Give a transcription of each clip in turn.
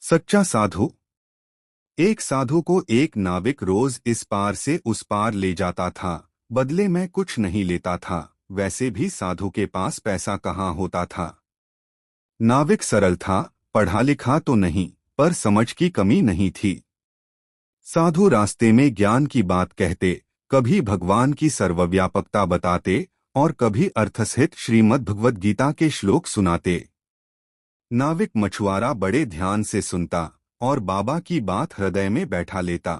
सच्चा साधु। एक साधु को एक नाविक रोज इस पार से उस पार ले जाता था। बदले में कुछ नहीं लेता था। वैसे भी साधु के पास पैसा कहाँ होता था। नाविक सरल था, पढ़ा लिखा तो नहीं, पर समझ की कमी नहीं थी। साधु रास्ते में ज्ञान की बात कहते, कभी भगवान की सर्वव्यापकता बताते और कभी अर्थसहित श्रीमद् भगवद गीता के श्लोक सुनाते। नाविक मछुआरा बड़े ध्यान से सुनता और बाबा की बात हृदय में बैठा लेता।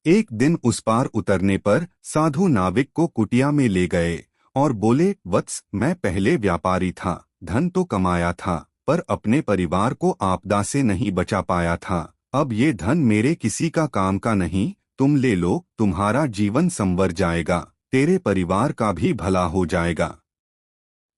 एक दिन उस पार उतरने पर साधु नाविक को कुटिया में ले गए और बोले, वत्स, मैं पहले व्यापारी था, धन तो कमाया था, पर अपने परिवार को आपदा से नहीं बचा पाया था। अब ये धन मेरे किसी का काम का नहीं, तुम ले लो, तुम्हारा जीवन संवर जाएगा, तेरे परिवार का भी भला हो जाएगा।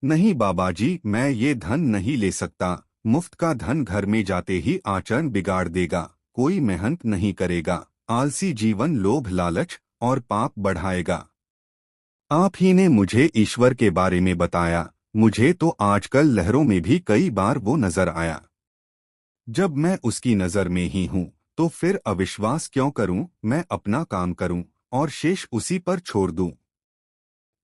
नहीं बाबाजी, मैं ये धन नहीं ले सकता। मुफ्त का धन घर में जाते ही आचरण बिगाड़ देगा, कोई मेहनत नहीं करेगा, आलसी जीवन लोभ लालच और पाप बढ़ाएगा। आप ही ने मुझे ईश्वर के बारे में बताया, मुझे तो आजकल लहरों में भी कई बार वो नजर आया। जब मैं उसकी नजर में ही हूँ तो फिर अविश्वास क्यों करूँ। मैं अपना काम करूँ और शेष उसी पर छोड़ दूँ।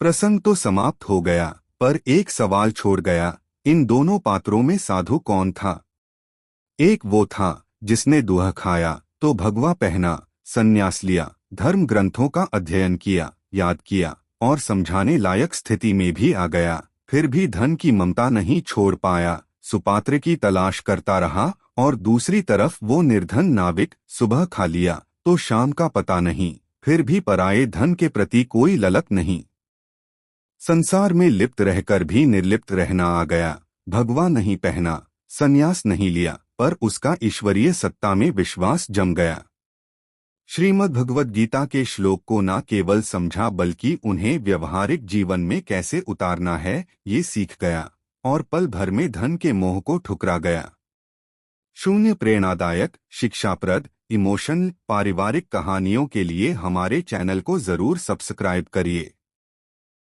प्रसंग तो समाप्त हो गया, पर एक सवाल छोड़ गया, इन दोनों पात्रों में साधु कौन था। एक वो था जिसने दूह खाया तो भगवा पहना, संन्यास लिया, धर्म ग्रंथों का अध्ययन किया, याद किया और समझाने लायक स्थिति में भी आ गया, फिर भी धन की ममता नहीं छोड़ पाया, सुपात्र की तलाश करता रहा। और दूसरी तरफ वो निर्धन नाविक, सुबह खा लिया तो शाम का पता नहीं, फिर भी पराये धन के प्रति कोई ललक नहीं। संसार में लिप्त रहकर भी निर्लिप्त रहना आ गया, भगवा नहीं पहना, संन्यास नहीं लिया, पर उसका ईश्वरीय सत्ता में विश्वास जम गया। श्रीमद् भगवद गीता के श्लोक को न केवल समझा बल्कि उन्हें व्यवहारिक जीवन में कैसे उतारना है ये सीख गया और पल भर में धन के मोह को ठुकरा गया। शून्य प्रेरणादायक, शिक्षाप्रद, इमोशनल, पारिवारिक कहानियों के लिए हमारे चैनल को जरूर सब्सक्राइब करिए।